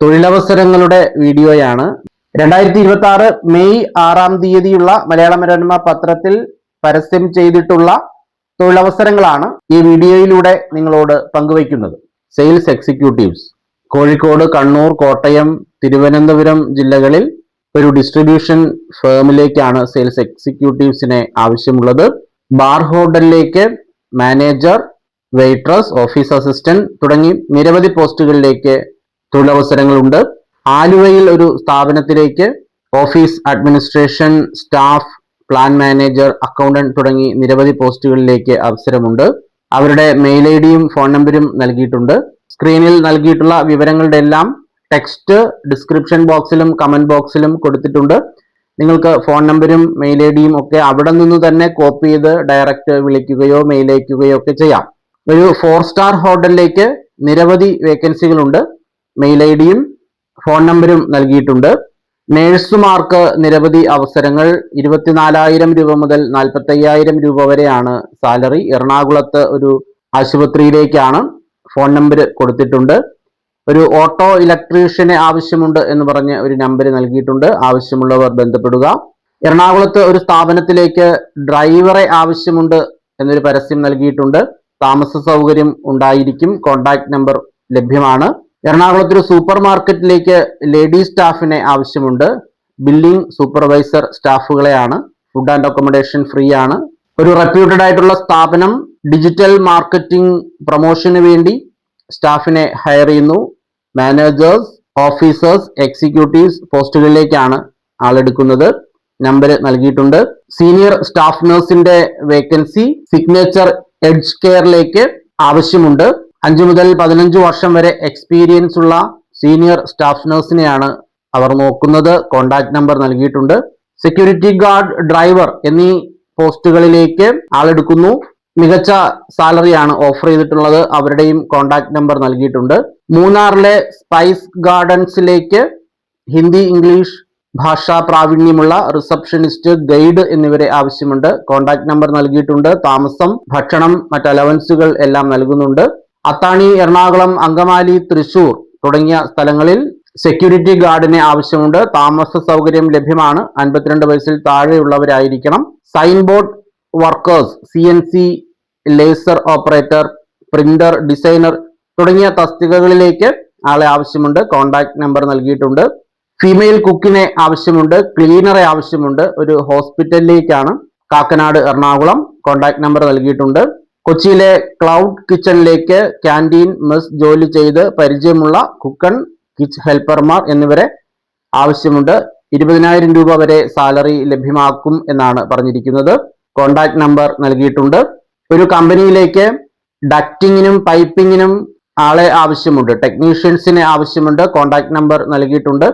തൊഴിലവസരങ്ങളുടെ വീഡിയോയാണ്. 2026 മെയ് 6-ാം തീയതിയുള്ള മലയാള മനോരമ പത്രത്തിൽ പരസ്യം ചെയ്തിട്ടുള്ള തൊഴിലവസരങ്ങളാണ് ഈ വീഡിയോയിലൂടെ നിങ്ങളോട് പങ്കുവയ്ക്കുന്നത്. സെയിൽസ് എക്സിക്യൂട്ടീവ്സ് കോഴിക്കോട്, കണ്ണൂർ, കോട്ടയം, തിരുവനന്തപുരം ജില്ലകളിൽ ഒരു ഡിസ്ട്രിബ്യൂഷൻ ഫേമിലേക്കാണ് സെയിൽസ് എക്സിക്യൂട്ടീവ്സിനെ ആവശ്യമുള്ളത്. ബാർ ഹോട്ടലിലേക്ക് മാനേജർ, വെയിട്രസ്, ഓഫീസ് അസിസ്റ്റന്റ് തുടങ്ങി നിരവധി പോസ്റ്റുകളിലേക്ക് തൊഴിലവസരങ്ങളുണ്ട്. ആലുവയിൽ ഒരു സ്ഥാപനത്തിലേക്ക് office administration staff, plan manager, accountant തുടങ്ങി നിരവധി പോസ്റ്റുകളിലേക്ക് അവസരമുണ്ട്. അവരുടെ മെയിൽ ഐ ഡിയും ഫോൺ നമ്പരും നൽകിയിട്ടുണ്ട്. സ്ക്രീനിൽ നൽകിയിട്ടുള്ള വിവരങ്ങളുടെ എല്ലാം ടെക്സ്റ്റ് ഡിസ്ക്രിപ്ഷൻ ബോക്സിലും കമന്റ് ബോക്സിലും കൊടുത്തിട്ടുണ്ട്. നിങ്ങൾക്ക് ഫോൺ നമ്പരും മെയിൽ ഐ ഡിയും ഒക്കെ അവിടെ നിന്ന് തന്നെ കോപ്പി ചെയ്ത് ഡയറക്റ്റ് വിളിക്കുകയോ മെയിൽ അയക്കുകയോ ഒക്കെ ചെയ്യാം. ഒരു 4 സ്റ്റാർ ഹോട്ടലിലേക്ക് നിരവധി വേക്കൻസികളുണ്ട്. മെയിൽ ഐ ഡിയും ഫോൺ നമ്പരും നൽകിയിട്ടുണ്ട്. നേഴ്സുമാർക്ക് നിരവധി അവസരങ്ങൾ. 24,000 രൂപ മുതൽ 45,000 രൂപ വരെയാണ് സാലറി. എറണാകുളത്ത് ഒരു ആശുപത്രിയിലേക്കാണ്. ഫോൺ നമ്പർ കൊടുത്തിട്ടുണ്ട്. ഒരു ഓട്ടോ ഇലക്ട്രീഷ്യനെ ആവശ്യമുണ്ട് എന്ന് പറഞ്ഞ് ഒരു നമ്പർ നൽകിയിട്ടുണ്ട്. ആവശ്യമുള്ളവർ ബന്ധപ്പെടുക. എറണാകുളത്ത് ഒരു സ്ഥാപനത്തിലേക്ക് ഡ്രൈവറെ ആവശ്യമുണ്ട് എന്നൊരു പരസ്യം നൽകിയിട്ടുണ്ട്. താമസ സൗകര്യം ഉണ്ടായിരിക്കും. കോൺടാക്ട് നമ്പർ ലഭ്യമാണ്. എറണാകുളത്ത് ഒരു സൂപ്പർ മാർക്കറ്റിലേക്ക് ലേഡി സ്റ്റാഫിനെ ആവശ്യമുണ്ട്. ബില്ലിംഗ് സൂപ്പർവൈസർ സ്റ്റാഫുകളെയാണ്. ഫുഡ് ആൻഡ് അക്കോമഡേഷൻ ഫ്രീ ആണ്. ഒരു റെപ്യൂട്ടഡ് ആയിട്ടുള്ള സ്ഥാപനം ഡിജിറ്റൽ മാർക്കറ്റിംഗ് പ്രൊമോഷന് വേണ്ടി സ്റ്റാഫിനെ ഹയർ ചെയ്യുന്നു. മാനേജേഴ്സ്, ഓഫീസേഴ്സ്, എക്സിക്യൂട്ടീവ്സ് പോസ്റ്റുകളിലേക്കാണ് ആളെടുക്കുന്നത്. നമ്പർ നൽകിയിട്ടുണ്ട്. സീനിയർ സ്റ്റാഫ് നഴ്സിന്റെ വേക്കൻസി സിഗ്നേച്ചർ എഡ്ജ് കെയറിലേക്ക് ആവശ്യമുണ്ട്. 5 മുതൽ 15 വർഷം വരെ എക്സ്പീരിയൻസ് ഉള്ള സീനിയർ സ്റ്റാഫ് നഴ്സിനെയാണ് അവർ നോക്കുന്നത്. കോൺടാക്ട് നമ്പർ നൽകിയിട്ടുണ്ട്. സെക്യൂരിറ്റി ഗാർഡ്, ഡ്രൈവർ എന്നീ പോസ്റ്റുകളിലേക്ക് ആളെടുക്കുന്നു. മികച്ച സാലറിയാണ് ഓഫർ ചെയ്തിട്ടുള്ളത്. അവരുടെയും കോൺടാക്ട് നമ്പർ നൽകിയിട്ടുണ്ട്. മൂന്നാറിലെ സ്പൈസ് ഗാർഡൻസിലേക്ക് ഹിന്ദി, ഇംഗ്ലീഷ് ഭാഷാ പ്രാവീണ്യമുള്ള റിസപ്ഷനിസ്റ്റ്, ഗൈഡ് എന്നിവരെ ആവശ്യമുണ്ട്. കോൺടാക്ട് നമ്പർ നൽകിയിട്ടുണ്ട്. താമസം, ഭക്ഷണം, മറ്റ് അലവൻസുകൾ എല്ലാം നൽകുന്നുണ്ട്. അത്താണി, എറണാകുളം, അങ്കമാലി, തൃശൂർ തുടങ്ങിയ സ്ഥലങ്ങളിൽ സെക്യൂരിറ്റി ഗാർഡിനെ ആവശ്യമുണ്ട്. താമസ സൗകര്യം ലഭ്യമാണ്. 52 വയസ്സിൽ താഴെയുള്ളവരായിരിക്കണം. Sign board workers, CNC laser operator, printer, designer തുടങ്ങിയ തസ്തികകളിലേക്ക് ആളെ ആവശ്യമുണ്ട്. കോൺടാക്ട് നമ്പർ നൽകിയിട്ടുണ്ട്. ഫീമെയിൽ കുക്കിനെ ആവശ്യമുണ്ട്. ക്ലീനറെ ആവശ്യമുണ്ട്. ഒരു ഹോസ്പിറ്റലിലേക്കാണ്. കാക്കനാട്, എറണാകുളം. കോൺടാക്ട് നമ്പർ നൽകിയിട്ടുണ്ട്. കൊച്ചിയിലെ ക്ലൗഡ് കിച്ചണിലേക്ക് ക്യാൻറ്റീൻ, മെസ് ജോലി ചെയ്ത് പരിചയമുള്ള കുക്കൺ, കിച്ച് ഹെൽപ്പർമാർ എന്നിവരെ ആവശ്യമുണ്ട്. 20,000 രൂപ വരെ സാലറി ലഭ്യമാക്കും എന്നാണ് പറഞ്ഞിരിക്കുന്നത്. കോൺടാക്ട് നമ്പർ നൽകിയിട്ടുണ്ട്. ഒരു കമ്പനിയിലേക്ക് ഡക്റ്റിങ്ങിനും പൈപ്പിങ്ങിനും ആളെ ആവശ്യമുണ്ട്. ടെക്നീഷ്യൻസിനെ ആവശ്യമുണ്ട്. കോൺടാക്ട് നമ്പർ നൽകിയിട്ടുണ്ട്.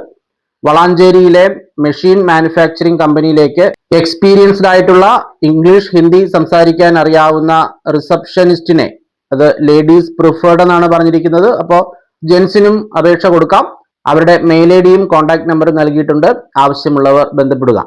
വളാഞ്ചേരിയിലെ മെഷീൻ മാനുഫാക്ചറിംഗ് കമ്പനിയിലേക്ക് എക്സ്പീരിയൻസ്ഡ് ആയിട്ടുള്ള ഇംഗ്ലീഷ്, ഹിന്ദി സംസാരിക്കാൻ അറിയാവുന്ന റിസപ്ഷനിസ്റ്റിനെ, അത് ലേഡീസ് പ്രിഫേർഡ് എന്നാണ് പറഞ്ഞിരിക്കുന്നത്. അപ്പോൾ ജെൻസിനും അപേക്ഷ കൊടുക്കാം. അവരുടെ മെയിൽ ഐ ഡിയും കോൺടാക്ട് നമ്പറും നൽകിയിട്ടുണ്ട്. ആവശ്യമുള്ളവർ ബന്ധപ്പെടുക.